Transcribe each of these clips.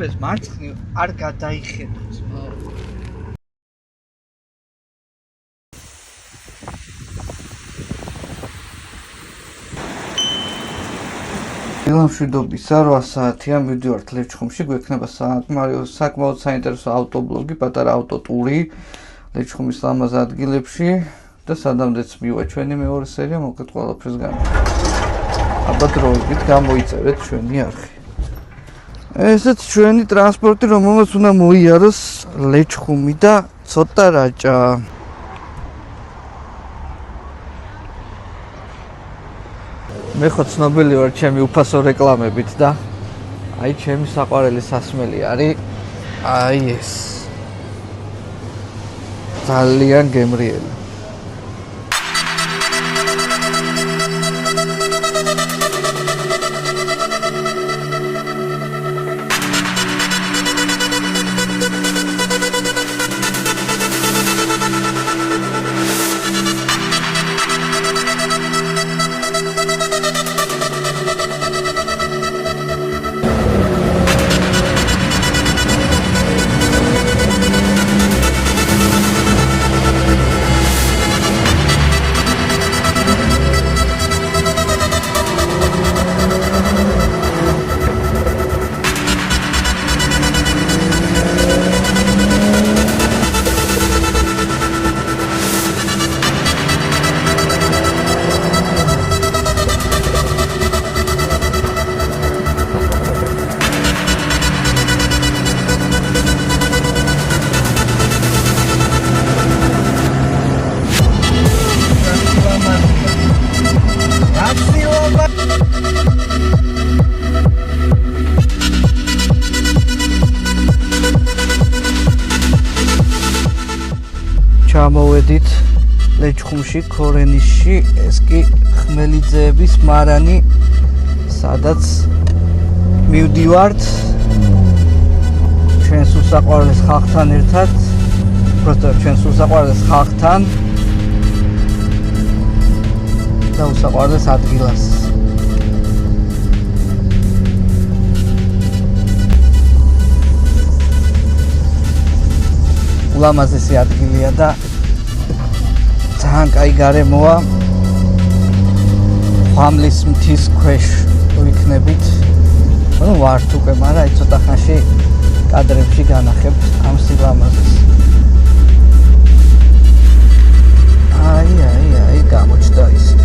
ეს მარცხნივ არ გადაიხედოს. ილამშვიდობისა 8 საათია მივდივართ ლეჩხუმში, გვექნება საკმაოდ საინტერესო ავტობლოგი, პატარა ავტოტური ლეჩხუმის ლამაზ ადგილებში და სადამდეც მივა ჩვენი მეორე სერია, მოგეთ ყველაფერს გამი. აბა დროებით გამოიწერეთ ჩვენი არხი. ესეც ჩვენი ტრანსპორტი, რომელმაც უნდა მოიაროს ლეჩხუმი და ცოტა რაჭა. მე ხო ცნობილი ვარ ჩემი უფასო რეკლამებით და აი ჩემი საყვარელი სასმელი არის აი ეს. ძალიან გემრიელი. ჩამოვედით ლეჩხუმში, ქორენიშში, ეს კი ხმელიძეების მარანი, სადაც მივდივართ ჩვენს უსაყვარლეს ხალხთან ერთად, просто ჩვენს უსაყვარლეს ხალხთან და უსაყვარლეს ადგილას. ულამაზესი ადგილია და ძალიან კაი გარემოა. ხვამლის მთის ქვეშ ვიქნებით. ну ვართ უკვე, მაგრამ აი ცოტა ხანში კადრებში განახებ ამ სილამაზეს. აი გამოჩნდა ისიც.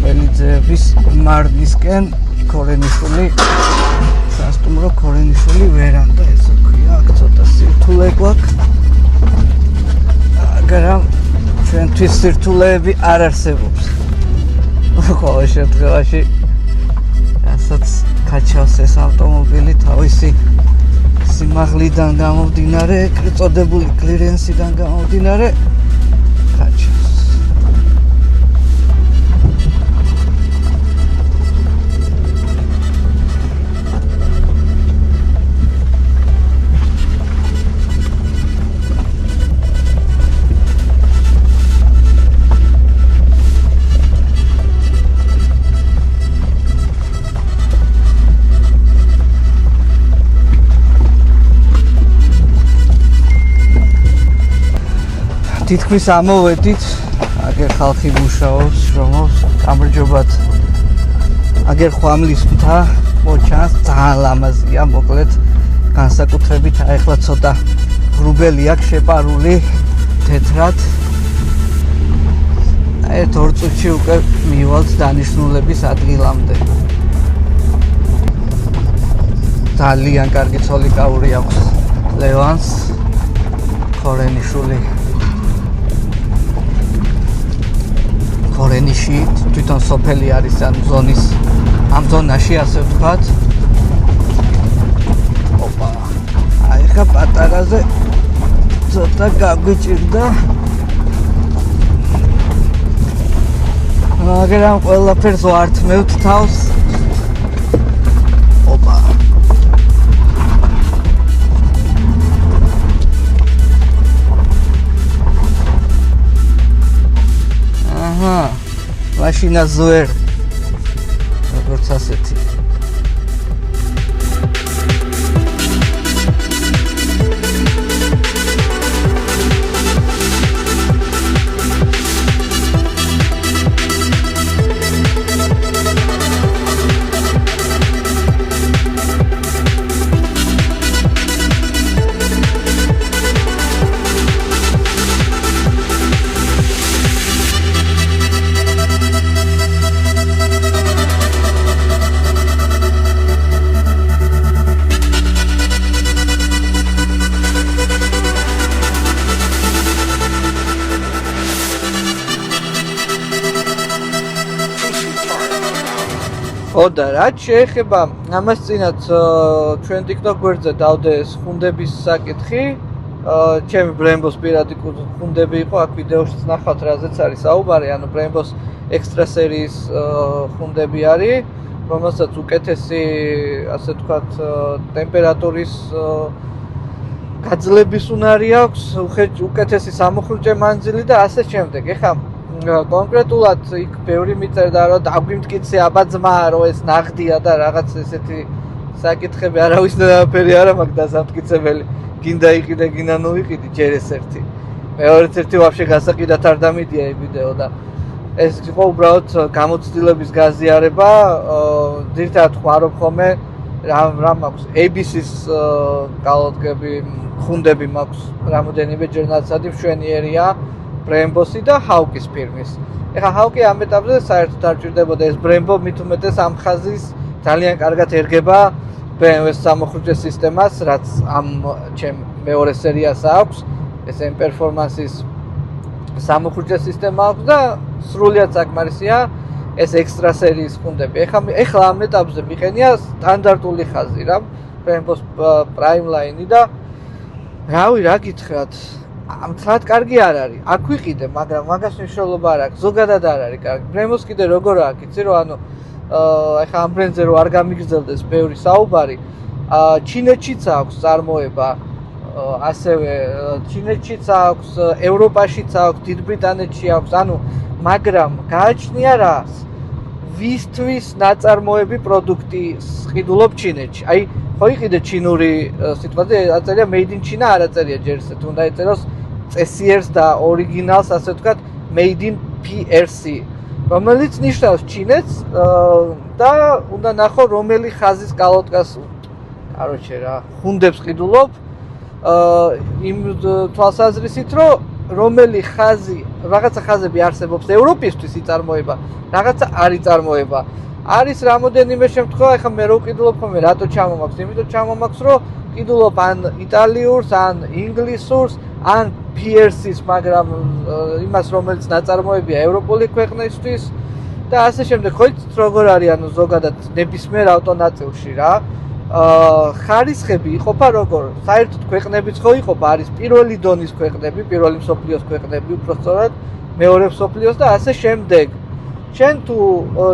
ხმელიძეების მარნისკენ ქორენიშვილი სასტუმრო ქორენიშვილი ვერანდა, ესე ქვია, აქ ცოტა სირთულე გვაქვს. მაგრამ ჩვენთვის სირთულეები არ არსებობს. ყოველ შემთხვევაში, რასაც გაჩავს ეს ავტომობილი თავისი სიმაღლიდან გამომდინარე, წოდებული კლირენსიდან გამომდინარე, გაჩავს. თითქმის ამოვედით, აგერ ხალხი მუშაობს, რომობს გამარჯობათ. აგერ ხვამლის მთა მოჩანს, ძალიან ლამაზია, მოკლედ განსაკუთრებით ახლა ცოტა ღრუბელი აქვს შეპარული, თეთრად. ერთ 2 წუთში უკვე მივალთ დანიშნულების ადგილამდე. ძალიან კარგი ცოლიკაური აქვს ლევანს ხორენიშული. ხორენიში თვითონ სოფელი არის ამ ზონის ამ ზონაში ასე ვთქვათ. ოპა. აი ხა პატარაზე ცოტა გაგვიჭირდა. მაგრამ ყველაფერს ვართმევთ თავს. ოპა. აჰა. მაშინა ზუერ. როგორც ასეთი. და რაც შეეხება ამას წინათ ჩვენ TikTok გვერდზე დავდე ხუნდების საკითხი, ჩემი Brembos პირადი ხუნდები იყო, აქ ვიდეოშიც ნახავთ რაზეც არის საუბარი, ანუ Brembos extra series ხუნდები არის, რომელსაც უკეთესი, ასე ვთქვათ, ტემპერატურის გაძლების უნარი აქვს, უკეთესი სამოხრუჭე მანძილი და ასე შემდეგ. ეხლა კონკრეტულად იქ ბევრი მიწერდა რომ დაგვიმტკიცე აბა ძმა რომ ეს ნაღდია და რაღაც ესეთი საკითხები არავის ნაფერი არა მაქვს დასამტკიცებელი გინდა იყიდე გინდა ნუიყიდი ჯერ ეს ერთი მეორეც ერთი ვაფშე გასაყიდად არ დამიდია ეს ვიდეო და ეს იყო უბრალოდ გამოცდილების გაზიარება ძირთად ხმარობ ხოლმე რა მაქვს ABC-ს კალოდგები ხუნდები მაქვს რამოდენიმე ჯერ ნაცადი მშვენიერია Brembos-ი და Hawk-ის ფირმის. ეხლა Hawk-ი ამ ეტაპზე საერთოდ არ ჭირდებოდა ეს Brembo მით უმეტეს ამ ხაზის ძალიან კარგად ერგება BMW-ის სამოხრუჭე სისტემას, რაც ამ ჩემ მეორე სერიას აქვს. ეს M Performance-ის სამოხრუჭე სისტემა აქვს და სრულიად საკმარისია ეს extra series ხუნდები. ეხლა ამ ეტაპზე მიყენია სტანდარტული ხაზი რა, Brembo-ის Prime Line-ი და რავი რა გითხრათ ამცად კარგი არ არის. აქ ვიყიდე, მაგრამ მაგას მნიშვნელობა არ აქვს. ზოგადად არ არის კარგი. Brembos კიდე როგორ აქვს, იცი რომ ანუ ეხა ამ ბრენდზე რო არ გამიგრძელდეს ბევრი საუბარი, ჩინეთშიც აქვს წარმოება, ასევე ჩინეთშიც აქვს, ევროპაშიც აქვს, დიდ ბრიტანეთში აქვს, ანუ მაგრამ გააჩნია რას? ვისთვის ნაწარმოები პროდუქტი ყიდულობ ჩინეთში. აი, ხო იყიდე ჩინური სიტყვაზე აწერია made in China, არ აწერია ჯერ ისე, თუნდა ეწეროს წესიერს და ორიგინალს, ასე ვთქვათ, made in PRC, რომელიც ნიშნავს ჩინეთს და უნდა ნახო რომელი ხაზის კალოდგას, კაროჩე რა, ხუნდებს ყიდულობ, იმ თვალსაზრისით, რომ რომელი ხაზი, რაღაცა ხაზები არსებობს ევროპისთვის იწარმოება, რაღაცა არ იწარმოება. არის რამოდენიმე შემთხვევა, ეხლა მე რო ვყიდულობ ხოლმე, რატო ჩამომაქვს? იმიტომ ჩამომაქვს, რომ ყიდულობ ან იტალიურს, ან ინგლისურს, ან PRC-ს, მაგრამ იმას, რომელიც ნაწარმოებია ევროპული ქვეყნისთვის და ასე შემდეგ. ხო იცით როგორ არის, ანუ ზოგადად ნებისმიერ ავტონაწილში რა. ხარისხები იყოფა როგორ? საერთოდ ქვეყნებიც ხო იყოფა, არის პირველი დონის ქვეყნები, პირველი მსოფლიოს ქვეყნები, უпростоრად მეორე მსოფლიოს და ასე შემდეგ. შენ თუ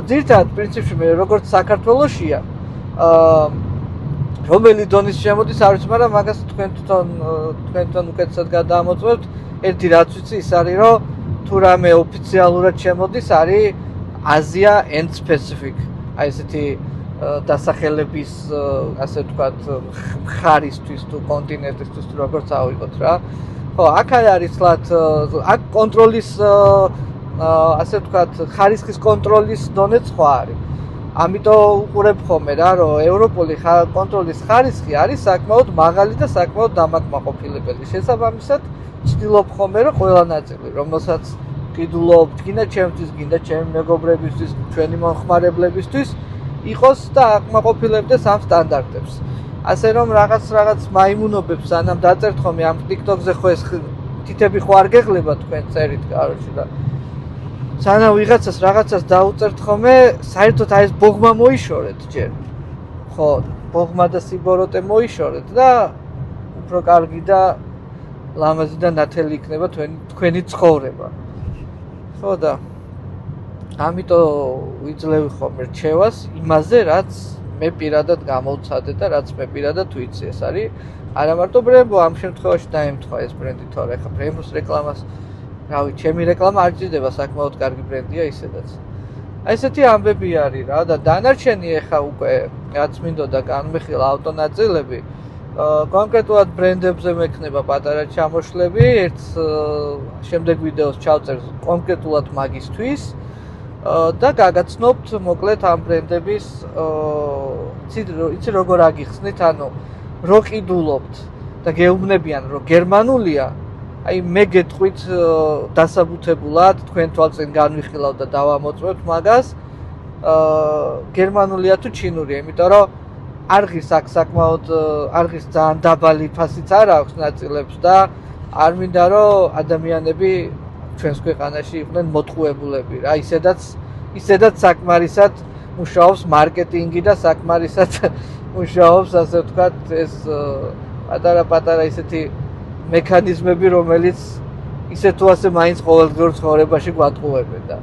ძირთად პრინციპში მე როგორც საქართველოშია რომელი დონის შემოდის არ ვიცი, მაგრამ მაგას თქვენ თვითონ უკეთესად გადაამოწმებთ. ერთი რაც ვიცი ის არის, რომ თუ რამე ოფიციალურად შემოდის არის Asia and Pacific. აი ესეთი დასახელების ასე ვთქვათ მხარისთვის თუ კონტინენტისთვის თუ როგორც ავიღოთ რა. ხო, აქ არის თლათ აქ კონტროლის ასე ვთქვათ ხარისხის კონტროლის დონე სხვა არის. ამიტომ უყურებ ხოლმე რა, რომ ევროპული კონტროლის ხარისხი არის საკმაოდ მაღალი და საკმაოდ დამაკმაყოფილებელი. შესაბამისად, ვცდილობ ხოლმე, რომ ყველა ნაწილი, რომელსაც ვკიდულობთ, გინდა ჩემთვის, გინდა ჩემი მეგობრებისთვის, ჩვენი მომხმარებლებისთვის, იყოს და აკმაყოფილებდეს ამ სტანდარტებს. ასე რომ რაღაც მაიმუნობებს სანამ დაწერთ ხოლმე ამ TikTok-ზე ხო ეს თითები ხო არ გეღლება თქვენ წერით, კაროჩი და სანამ რაღაცას დაუწერთ ხოლმე, საერთოდ აი ეს ბოღმა მოიშორეთ ჯერ. ხო, ბოღმა და სიბოროტე მოიშორეთ და უფრო კარგი და ლამაზი და ნათელი იქნება თქვენი ცხოვრება. ხო და ამიტომ ვიძლევი ხოლმე რჩევას იმაზე, რაც მე პირადად გამოვცადე და რაც მე პირადად ვიცი. ეს არის არა მარტო ბრემბო, ამ შემთხვევაში დაემთხვა ეს ბრენდი, თორე ხა ბრემბოს რეკლამას რავი, ჩემი რეკლამა არ ჭირდება, საკმაოდ კარგი ბრენდია ისედაც. აი ესეთი ამბები არის რა და დანარჩენი ეხა უკვე რაც მინდოდა განმეხილა ავტონაწილები, კონკრეტულად ბრენდებზე მექნება პატარა ჩამოშლები, ერთ შემდეგ ვიდეოს ჩავწერ კონკრეტულად მაგისთვის და გაგაცნობთ მოკლედ ამ ბრენდების იცი როგორ აგიხსნით, ანუ რო ყიდულობთ და გეუბნებიან რომ გერმანულია, აი მე გეტყვით დასაბუთებულად თქვენ თვალწინ განვიხილავ და დავამოწმებთ მაგას გერმანულია თუ ჩინურია, იმიტომ რომ არღის აქ საკმაოდ არღის ძალიან დაბალი ფასიც არ აქვს ნაწილებს და არ მინდა რომ ადამიანები ჩვენს ქვეყანაში იყვნენ მოტყუებულები რა, ისედაც საკმარისად მუშაობს მარკეტინგი და საკმარისად მუშაობს ასე ვთქვათ ეს პატარა ისეთი მექანიზმები, რომელიც ისე თუ ასე მაინც ყოველდღიურ ცხოვრებაში გვატყუებენ და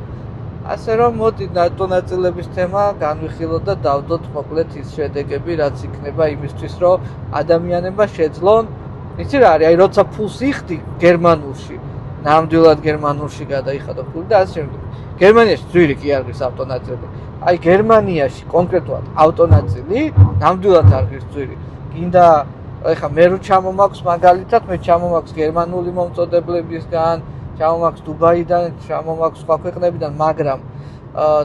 ასე რომ მოდი ავტონაწილების თემა განვიხილოთ და დავდოთ მოკლედ ის შედეგები, რაც იქნება იმისთვის, რომ ადამიანებმა შეძლონ, იცი რა არის, აი როცა ფულს იხდი გერმანულში, ნამდვილად გერმანულში გადაიხადო ფული და ასე შემდეგ. გერმანიაში ძვირი კი არის ავტონაწილი. აი გერმანიაში კონკრეტულად ავტონაწილი ნამდვილად არის ძვირი. გინდა ეხა მე რო ჩამომაქვს მაგალითად, მე ჩამომაქვს გერმანული მომწოდებლებისგან, ჩამომაქვს დუბაიდან, ჩამომაქვს სხვა ქვეყნებიდან, მაგრამ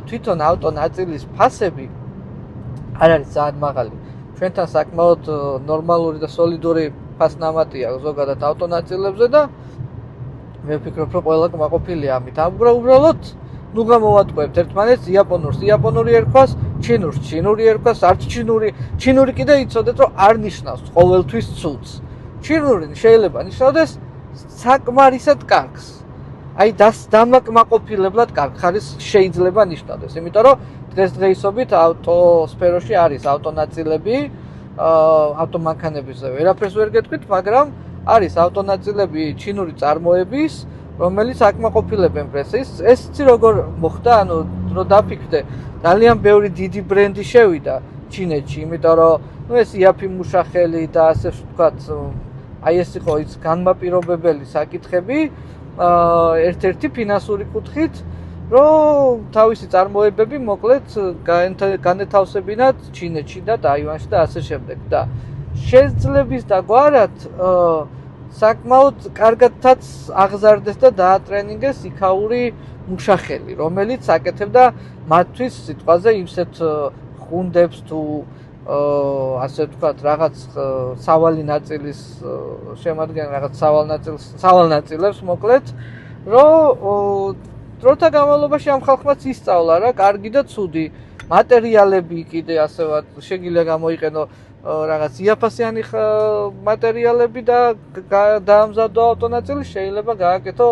თვითონ ავტონაწილის ფასები არ არის ძალიან მაღალი. ჩვენთან საკმაოდ ნორმალური და სოლიდური ფასნამატია ზოგადად ავტონაწილებზე და მე ვფიქრობ, რომ ყველა კმაყოფილია ამით. უბრალოდ ნუ გამოვატყუებთ ერთმანეთს იაპონური ერქვას, ჩინური ერქვას, არც ჩინური კიდე იცოდეთ, რომ არ ნიშნავს ყოველთვის ცუდს. ჩინური შეიძლება ნიშნავდეს საკმარისად კარგს. აი დამაკმაყოფილებლად კარგ ხარისხს შეიძლება ნიშნავდეს, იმიტომ რომ დღესდღეობით ავტოსფეროში არის ავტონაწილები, ავტომანქანებზე ვერაფერს ვერ გეტყვით, მაგრამ არის ავტონაწილები ჩინური წარმოების, რომელიც აკმაყოფილებენ პრესს. ეს იცი როგორ მოხდა, ანუ რო დაფიქრდე, ძალიან ბევრი დიდი ბრენდი შევიდა ჩინეთში, იმიტომ რომ ეს იაფი მუშახელი და ასე ვთქვათ, აი ეს იყო ის განმაპირობებელი საკითხები, ერთ-ერთი ფინანსური კუთხით, რომ თავისი წარმოებები მოკლედ განეთავსებინათ ჩინეთში და ტაივანში და ასე შემდეგ. და შეძლების დაგვარად საკმაოდ კარგადაც აღზარდეს და დაატრენინგეს იქაური მუშახელი, რომელიც აკეთებდა მათთვის სიტყვაზე იმსეთ ხუნდებს თუ ასე ვთქვათ, რაღაც სავალი ნაწილის შემადგენელ რაღაც სავალ ნაწილებს მოკლედ, რომ დროთა განმავლობაში ამ ხალხმაც ისწავლა რა, კარგი და ცუდი მატერიალები კიდე ასევად შეგიძლია გამოიყენო რაღაც იაფასიანი მატერიალები და დაამზადო ავტონაწილი, შეიძლება გააკეთო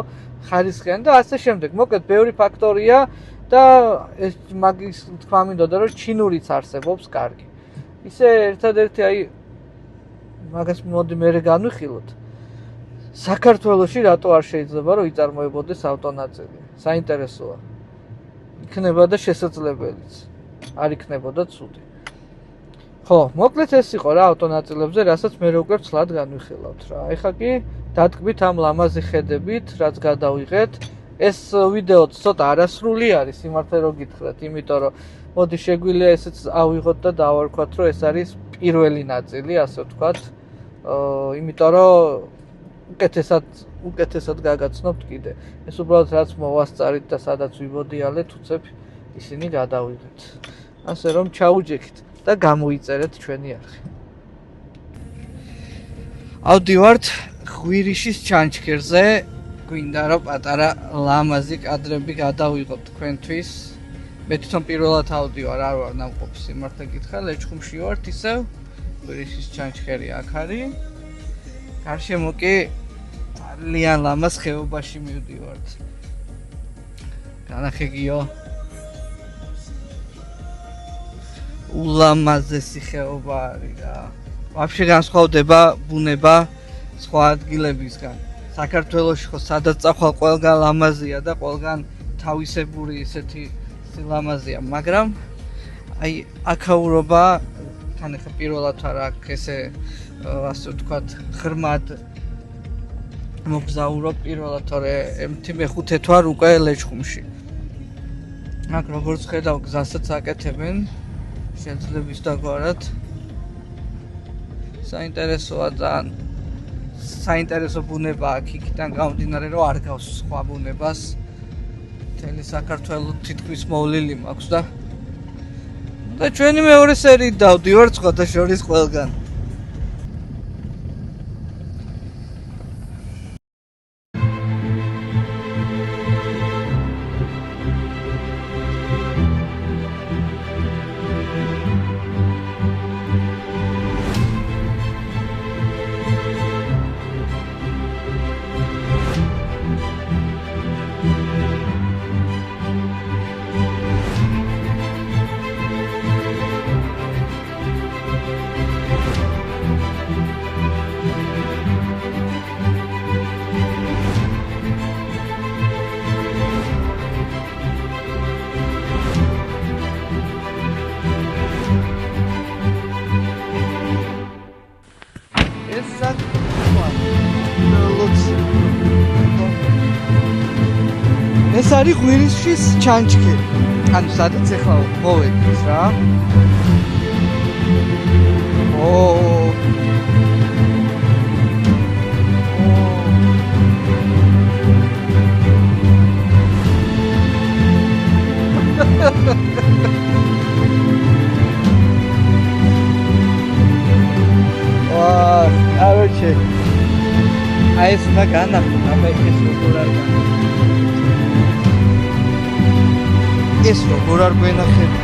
ხარისხიანი და ასე შემდეგ. მოკლედ ბევრი ფაქტორია და ეს მაგის თქვა მინდოდა, რომ ჩინურიც არსებობს კარგი. ისე ერთადერთი აი მაგას მოდი მე განვიხილოთ. საქართველოში რატო არ შეიძლება რომ იწარმოებოდეს ავტონაწილი? საინტერესოა. იქნება და შესაძლებელიც. არ იქნებოდა ცუდი. ხო, მოკლედ ეს იყო რა ავტონაწილებზე, რასაც მე უკვე ცლად განვიხილავთ რა. ეხლა კი დატკბით ამ ლამაზი ხედებით, რაც გადავიღეთ. ეს ვიდეოც ცოტა არასრული არის, სიმართლე რო გითხრათ, იმიტომ რომ მოდი შეგვიძლია ესეც ავიღოთ და დავარქვათ, რომ ეს არის პირველი ნაწილი, ასე ვთქვათ. იმიტომ რომ უკეთესად გაგაცნობთ კიდე. ეს უბრალოდ რაც მოვასწარით და სადაც ვიბოდიალეთ, უცებ ისინი გადავიღეთ. ასე რომ ჩაუჯექით და გამოიწერეთ ჩვენი არხი. ავდივართ ღვირიშის ჩანჩქერზე, გვინდა რომ პატარა ლამაზი კადრები გადავიღოთ თქვენთვის. მე თვითონ პირველად ავდივარ, არ ვარ ნამყოფი სიმართლე გითხრა, ლეჩხუმში ვართ ისევ. ღვირიშის ჩანჩქერი აქ არის. გარშემო კი ძალიან ლამაზ ხეობაში მივდივართ. განახეგიო. ულამაზესი ხეობა არის რა. ვაფშე განსხვავდება ბუნება სხვა ადგილებისგან. საქართველოში ხო სადაც წახვალ ყველგან ლამაზია და ყველგან თავისებური ესეთი ლამაზია, მაგრამ აი აქაურობა თან ახლა პირველად არ აქვს ესე ასე ვთქვათ ღრმად მოგზაურობ პირველად თორე მე-5 თვარ უკვე ლეჩხუმში. აქ როგორც ხედავ გზასაც აკეთებენ შეძლებს დაგვარად საინტერესოა ძალიან საინტერესო ბუნება აქ იქიდან გამომდინარე რომ არ გავს სხვა ბუნებას მთელი საქართველოს თითქმის მოვლილი მაქვს და ჩვენი მეორე სერიით დავდივართ სხვათა შორის ყველგან. ეს არის ღვირიშის ჩანჩქერი. ანუ სადაც ახლა მოვედი რა. Короче, а ეს უნდა განახო, აბა ეს როგორ არ განახო. ეს როგორ არ გვენახება.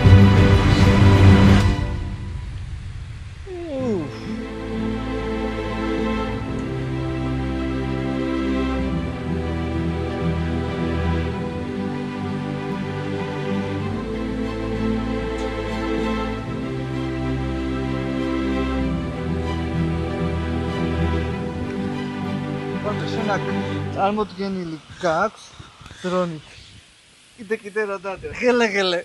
წარმოდგენილი გაქვს დრონით. კიდე რა დადე. ღელე.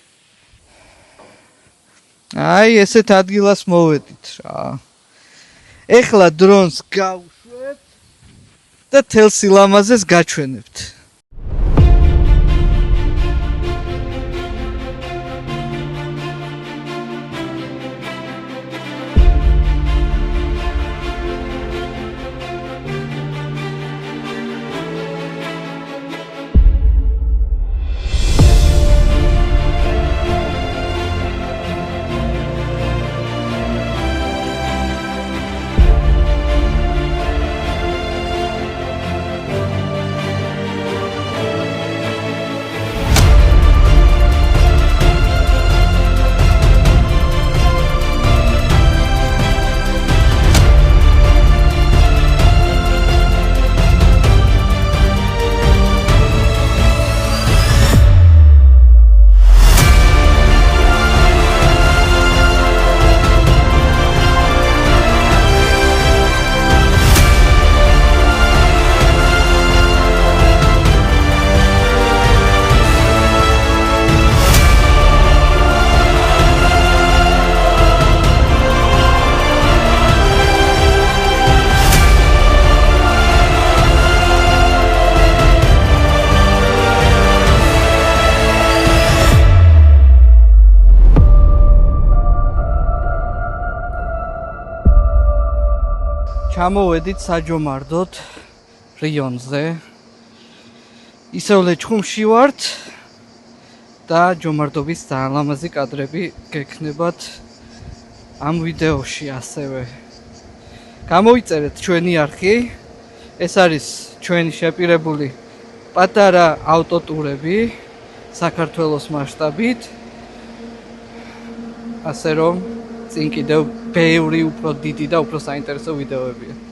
აი ესეთ ადგილას მოვედით რა. ეხლა დრონს გავუშვეთ და თელ სილამაზეს გაჩვენებთ. ჩამოვედით საჯომარდოთ რიონზე. ისევ ლეჩხუმში ვართ. და ჯომარდობის ძალიან ლამაზი კადრები გექნებათ ამ ვიდეოში ასევე. გამოიწერეთ ჩვენი არხი. ეს არის ჩვენი შეპირებული პატარა ავტოტურები საქართველოს მასშტაბით. ასე რომ წინ კიდევ ბევრი უფრო დიდი და უფრო საინტერესო ვიდეოებია.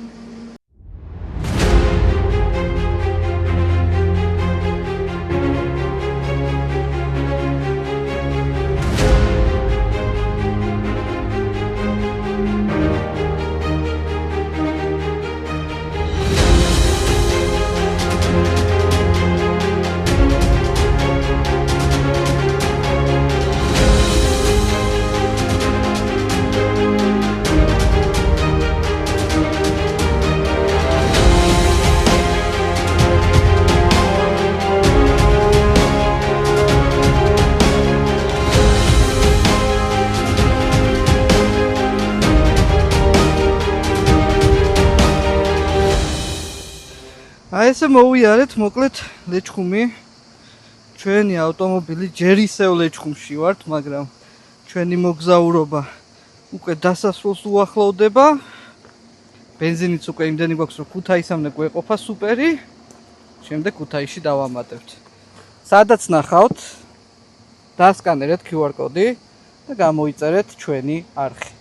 აი ესე მოვიარეთ მოკლედ ლეჩხუმი. ჩვენი ავტომობილი ჯერ ისევ ლეჩხუმში ვართ, მაგრამ ჩვენი მოგზაურობა უკვე დასასრულს უახლოვდება. ბენზინიც უკვე იმდენი გვაქვს, რომ ქუთაისამდე გვეყოფა სუპერი. შემდეგ ქუთაისში დავამატებთ. სადაც ნახავთ, დასკანერეთ QR კოდი და გამოიწერეთ ჩვენი არხი.